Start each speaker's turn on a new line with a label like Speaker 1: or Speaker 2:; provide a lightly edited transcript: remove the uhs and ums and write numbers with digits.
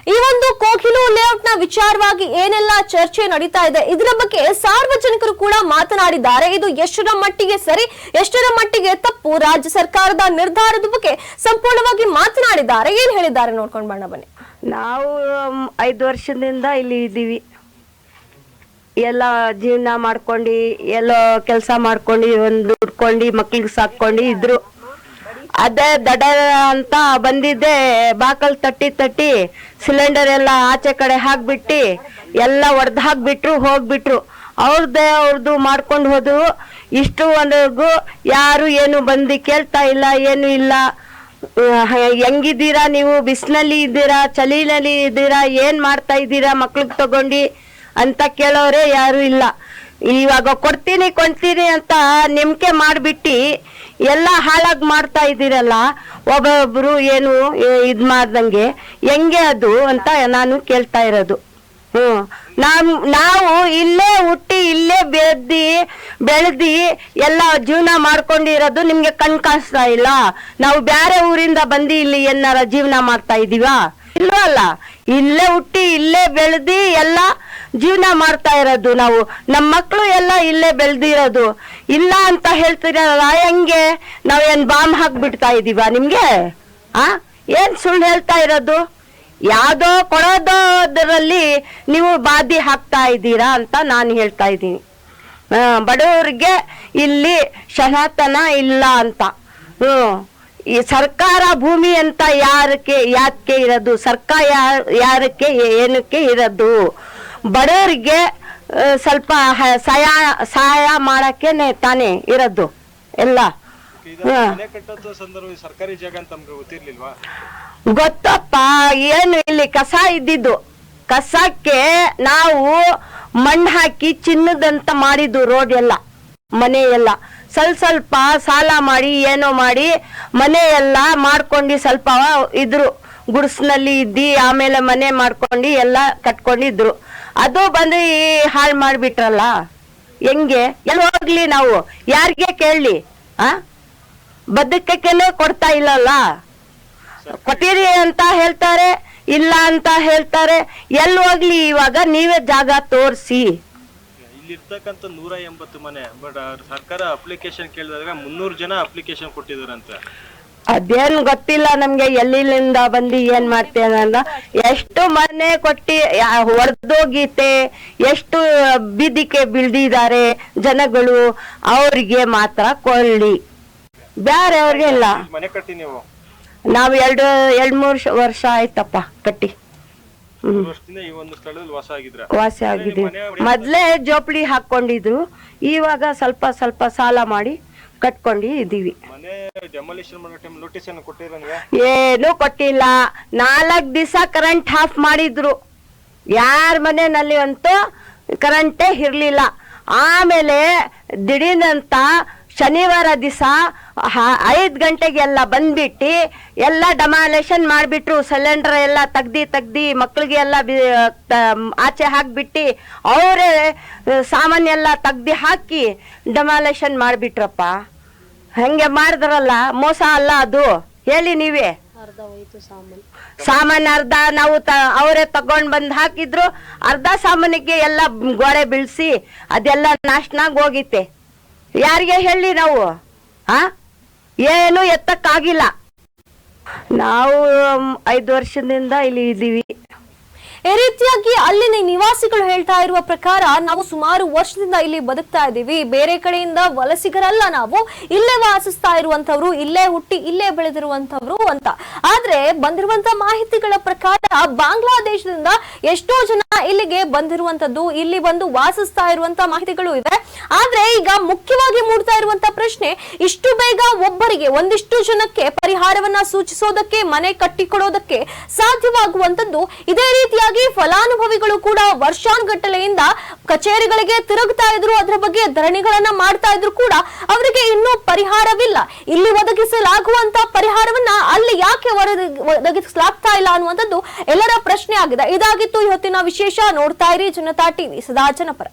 Speaker 1: ಈ ಒಂದು ಕೋಕಿಲು ಲೇಔಟ್ ನ ವಿಚಾರವಾಗಿ ಏನೆಲ್ಲ ಚರ್ಚೆ ನಡೀತಾ ಇದೆ ಇದರ ಬಗ್ಗೆ ಸಾರ್ವಜನಿಕರು ಕೂಡ ಮಾತನಾಡಿದ್ದಾರೆ. ಇದು ಎಷ್ಟರ ಮಟ್ಟಿಗೆ ಸರಿ, ಎಷ್ಟರ ಮಟ್ಟಿಗೆ ತಪ್ಪು, ರಾಜ್ಯ ಸರ್ಕಾರದ ನಿರ್ಧಾರದ ಬಗ್ಗೆ ಸಂಪೂರ್ಣವಾಗಿ ಮಾತನಾಡಿದ್ದಾರೆ. ಏನ್ ಹೇಳಿದ್ದಾರೆ ನೋಡ್ಕೊಂಡು ಬಣ್ಣ ಬನ್ನಿ.
Speaker 2: ನಾವು 5 ವರ್ಷದಿಂದ ಇಲ್ಲಿ ಇದ್ದೀವಿ. ಎಲ್ಲ ಜೀವನ ಮಾಡ್ಕೊಂಡು ಎಲ್ಲ ಕೆಲಸ ಮಾಡ್ಕೊಂಡು ಒಂದು ದುಡ್ಕೊಂಡು ಮಕ್ಳಿಗೆ ಸಾಕೊಂಡು ಇದ್ರು. ಅದೇ ದಡ ಅಂತ ಬಂದಿದ್ದೆ, ಬಾಕಲ್ ತಟ್ಟಿ ಸಿಲಿಂಡರ್ ಎಲ್ಲ ಆಚೆ ಕಡೆ ಹಾಕ್ಬಿಟ್ಟು ಎಲ್ಲ ಒಡೆದು ಹಾಕ್ಬಿಟ್ರು, ಹೋಗ್ಬಿಟ್ರು. ಅವ್ರದ್ದು ಮಾಡ್ಕೊಂಡು ಹೋದ್ರು. ಇಷ್ಟುವರೆಗೂ ಯಾರು ಏನು ಬಂದು ಕೇಳ್ತಾ ಇಲ್ಲ, ಏನು ಇಲ್ಲ. ಹೆಂಗಿದ್ದೀರಾ ನೀವು, ಬಿಸಿನಲ್ಲಿ ಇದ್ದೀರಾ, ಚಳಿನಲ್ಲಿ ಇದ್ದೀರಾ, ಏನ್ ಮಾಡ್ತಾ ಇದ್ದೀರಾ ಮಕ್ಳಿಗೆ ತಗೊಂಡು ಅಂತ ಕೇಳೋರೆ ಯಾರು ಇಲ್ಲ. ಇವಾಗ ಕೊಡ್ತೀನಿ ಅಂತ ನೆಮ್ಕೆ ಮಾಡ್ಬಿಟ್ಟು ಎಲ್ಲ ಹಾಳಾಗಿ ಮಾಡ್ತಾ ಇದ್ದೀರಲ್ಲ, ಒಬ್ಬೊಬ್ರು ಏನು ಇದ್ ಮಾಡ್ದಂಗೆ ಹೆಂಗೆ ಅದು ಅಂತ ನಾನು ಕೇಳ್ತಾ ಇರೋದು. ನಾವು ಇಲ್ಲೇ ಹುಟ್ಟಿ ಇಲ್ಲೇ ಬೆಳೆದಿ ಎಲ್ಲ ಜೀವನ ಮಾಡ್ಕೊಂಡಿರೋದು ನಿಮ್ಗೆ ಕಣ್ ಕಾಣಿಸ್ತಾ ಇಲ್ಲ. ನಾವು ಬೇರೆ ಊರಿಂದ ಬಂದು ಇಲ್ಲಿ ಏನಾರ ಜೀವನ ಮಾಡ್ತಾ ಇದೀವಾ? ಇಲ್ವಲ್ಲ. ಇಲ್ಲೇ ಹುಟ್ಟಿ ಇಲ್ಲೇ ಬೆಳೆದಿ ಎಲ್ಲ ಜೀವನ ಮಾಡ್ತಾ ಇರೋದು. ನಾವು ನಮ್ಮ ಮಕ್ಕಳು ಎಲ್ಲ ಇಲ್ಲೇ ಬೆಳೆದಿರೋದು. ಇಲ್ಲ ಅಂತ ಹೇಳ್ತಿರಲ್ಲ, ಹೆಂಗೆ? ನಾವೇನ್ ಬಾಂಬ್ ಹಾಕ್ಬಿಡ್ತಾ ಇದೀವ ನಿಮ್ಗೆ? ಏನ್ ಸುಳ್ಳು ಹೇಳ್ತಾ ಇರೋದು? ಯಾವ್ದೋ ಕೊಡೋದರಲ್ಲಿ ನೀವು ಬಾದಿ ಹಾಕ್ತಾ ಇದ್ದೀರಾ ಅಂತ ನಾನು ಹೇಳ್ತಾ ಇದ್ದೀನಿ. ಬಡವರಿಗೆ ಇಲ್ಲಿ ಸನಾತನ ಇಲ್ಲ ಅಂತ. ಈ ಸರ್ಕಾರ ಭೂಮಿ ಅಂತ ಯಾಕೆ ಇರೋದು? ಸರ್ಕಾರ ಯಾರಕ್ಕೆ ಏನಕ್ಕೆ ಇರೋದು? ಬಡವರಿಗೆ ಸ್ವಲ್ಪ ಸಹಾಯ ಮಾಡಕ್ಕೇನೆ ತಾನೇ ಇರೋದು ಎಲ್ಲ. ಗೊತ್ತಪ್ಪ, ಏನು ಇಲ್ಲಿ ಕಸ ಇದ್ದಿದ್ದು. ಕಸಕ್ಕೆ ನಾವು ಮಣ್ಣು ಹಾಕಿ ಚಿನ್ನದಂತ ಮಾಡಿದ್ದು ರೋಡ್ ಎಲ್ಲ, ಮನೆ ಎಲ್ಲ. ಸ್ವಲ್ಪ ಸಾಲ ಮಾಡಿ ಏನೋ ಮಾಡಿ ಮನೆ ಎಲ್ಲ ಮಾಡ್ಕೊಂಡು ಸ್ವಲ್ಪ ಇದ್ರು, ಗುಡ್ಸ್ನಲ್ಲಿ ಇದ್ದಿ ಆಮೇಲೆ ಮನೆ ಮಾಡ್ಕೊಂಡು ಎಲ್ಲ ಕಟ್ಕೊಂಡಿದ್ರು. ಅದು ಬಂದು ಹಾಳು ಮಾಡ್ಬಿಟ್ರಲ್ಲ, ಹೆಂಗೆ? ಎಲ್ಲಿ ಹೋಗ್ಲಿ ನಾವು? ಯಾರಿಗೆ ಕೇಳಲಿ? ಬದುಕಕ್ಕೇನೆ ಕೊಡ್ತಾ ಇಲ್ಲಲ್ಲ. ಕೊಟ್ಟಿರಿ ಅಂತ ಹೇಳ್ತಾರೆ, ಇಲ್ಲ ಅಂತ ಹೇಳ್ತಾರೆ. ಎಲ್ಲಿ ಹೋಗ್ಲಿ? ಇವಾಗ ನೀವೇ ಜಾಗ ತೋರಿಸಿ.
Speaker 3: ಇಲ್ಲಿರ್ತಕ್ಕಂಥ 180 ಮನೆ, ಬಟ್ ಸರ್ಕಾರ ಅಪ್ಲಿಕೇಶನ್ ಕೇಳಿದಾಗ 300 ಜನ ಅಪ್ಲಿಕೇಶನ್ ಕೊಟ್ಟಿದಾರಂತೆ.
Speaker 2: ಅದೇನು ಗೊತ್ತಿಲ್ಲ ನಮ್ಗೆ, ಎಲ್ಲಿಂದ ಬಂದು ಏನ್ ಮಾಡ್ತೇನೆ ಅಂತ. ಎಷ್ಟು ಮನೆ ಕೊಟ್ಟಿ ಹೊಡೆದೋಗೀತೆ, ಎಷ್ಟು ಬೀದಿಗೆ ಬೀಳ್ದಿದ್ದಾರೆ ಜನಗಳು, ಅವ್ರಿಗೆ ಮಾತ್ರ ಕೊಳ್ಳಿ, ಬೇರೆ ಅವ್ರಿಗೆ ಇಲ್ಲ.
Speaker 3: ಮನೆ ಕಟ್ಟಿ ನೀವು?
Speaker 2: ನಾವು 2-3 ವರ್ಷ ಆಯ್ತಪ್ಪ ಕಟ್ಟಿ. ವಾಸ ಆಗಿದ್ವಿ. ಮೊದ್ಲೇ ಜೋಪಡಿ ಹಾಕೊಂಡಿದ್ರು, ಇವಾಗ ಸ್ವಲ್ಪ ಸಾಲ ಮಾಡಿ ಕಟ್ಕೊಂಡು ಇದೀವಿ. ಏನು ಕೊಟ್ಟಿಲ್ಲ. 4 ದಿವಸ ಕರೆಂಟ್ ಆಫ್ ಮಾಡಿದ್ರು. ಯಾರ ಮನೆಯಲ್ಲಿ ಅಂತೂ ಕರೆಂಟೇ ಇರ್ಲಿಲ್ಲ. ಆಮೇಲೆ ದಿಢೀರಂತ ಶನಿವಾರ ದಿವಸ 5 ಗಂಟೆಗೆಲ್ಲ ಬಂದ್ಬಿಟ್ಟು ಎಲ್ಲ ಡೆಮಾಲೇಷನ್ ಮಾಡಿಬಿಟ್ರು. ಸಿಲಿಂಡರ್ ಎಲ್ಲ ತೆಗ್ದಿ ಮಕ್ಳಿಗೆ ಎಲ್ಲ ಆಚೆ ಹಾಕ್ಬಿಟ್ಟು ಅವರೇ ಸಾಮಾನೆಲ್ಲ ತೆಗ್ದು ಹಾಕಿ ಡೆಮಾಲೇಷನ್ ಮಾಡಿಬಿಟ್ರಪ್ಪ. ಹಂಗೆ ಮಾಡಿದ್ರಲ್ಲ, ಮೋಸ ಅಲ್ಲ ಅದು? ಹೇಳಿ ನೀವೇ. ಸಾಮಾನು ಅರ್ಧ ನಾವು ಅವರೇ ತಗೊಂಡ್ ಬಂದ್ ಹಾಕಿದ್ರು, ಅರ್ಧ ಸಾಮಾನಿಗೆ ಎಲ್ಲ ಗೋಡೆ ಬೀಳ್ಸಿ ಅದೆಲ್ಲ ನಾಶನಾಗ ಹೋಗಿತ್ತೆ. ಯಾರಿಗೆ ಹೇಳಿ ನಾವು? ಏನು ಎತ್ತಕ್ಕಾಗಿಲ್ಲ. ನಾವು 5 ವರ್ಷದಿಂದ ಇಲ್ಲಿ ಇದ್ದೀವಿ.
Speaker 1: ಈ ರೀತಿಯಾಗಿ ಅಲ್ಲಿನ ನಿವಾಸಿಗಳು ಹೇಳ್ತಾ ಇರುವ ಪ್ರಕಾರ, ನಾವು ಸುಮಾರು ವರ್ಷದಿಂದ ಇಲ್ಲಿ ಬದುಕ್ತಾ ಇದ್ದೀವಿ, ಬೇರೆ ಕಡೆಯಿಂದ ವಲಸಿಗರಲ್ಲ, ನಾವು ಇಲ್ಲೇ ವಾಸಿಸ್ತಾ ಇರುವಂತವ್ರು, ಇಲ್ಲೇ ಹುಟ್ಟಿ ಇಲ್ಲೇ ಬೆಳೆದಿರುವಂತವ್ರು ಅಂತ. ಆದ್ರೆ ಬಂದಿರುವಂತ ಮಾಹಿತಿಗಳ ಪ್ರಕಾರ ಬಾಂಗ್ಲಾದೇಶದಿಂದ ಎಷ್ಟೋ ಜನ ಇಲ್ಲಿಗೆ ಬಂದಿರುವಂತದ್ದು, ಇಲ್ಲಿ ಬಂದು ವಾಸಿಸ್ತಾ ಇರುವಂತ ಮಾಹಿತಿಗಳು ಇದೆ. ಆದ್ರೆ ಈಗ ಮುಖ್ಯವಾಗಿ ಮೂಡ್ತಾ ಇರುವಂತ ಪ್ರಶ್ನೆ, ಇಷ್ಟು ಬೇಗ ಒಬ್ಬರಿಗೆ, ಒಂದಿಷ್ಟು ಜನಕ್ಕೆ ಪರಿಹಾರವನ್ನ ಸೂಚಿಸೋದಕ್ಕೆ, ಮನೆ ಕಟ್ಟಿಕೊಡೋದಕ್ಕೆ ಸಾಧ್ಯವಾಗುವಂತದ್ದು. ಇದೇ ರೀತಿಯಾಗಿ ಫಲಾನುಭವಿಗಳು ಕೂಡ ವರ್ಷಾನುಗಟ್ಟಲೆಯಿಂದ ಕಚೇರಿಗಳಿಗೆ ತಿರುಗ್ತಾ ಇದ್ರು, ಅದರ ಬಗ್ಗೆ ಧರಣಿಗಳನ್ನ ಮಾಡ್ತಾ ಇದ್ರು ಕೂಡ ಅವರಿಗೆ ಇನ್ನೂ ಪರಿಹಾರವಿಲ್ಲ. ಇಲ್ಲಿ ಒದಗಿಸಲಾಗುವಂತ ಪರಿಹಾರವನ್ನ ಅಲ್ಲಿ ಯಾಕೆ ಒದಗಿಸಲಾಗ್ತಾ ಇಲ್ಲ ಅನ್ನುವಂಥದ್ದು ಎಲ್ಲರ ಪ್ರಶ್ನೆ ಆಗಿದೆ. ಇದಾಗಿತ್ತು ಇವತ್ತಿನ ವಿಶೇಷ. ನೋಡ್ತಾ ಇರಿ ಜನತಾ ಟಿವಿ, ಸದಾ ಜನಪರ.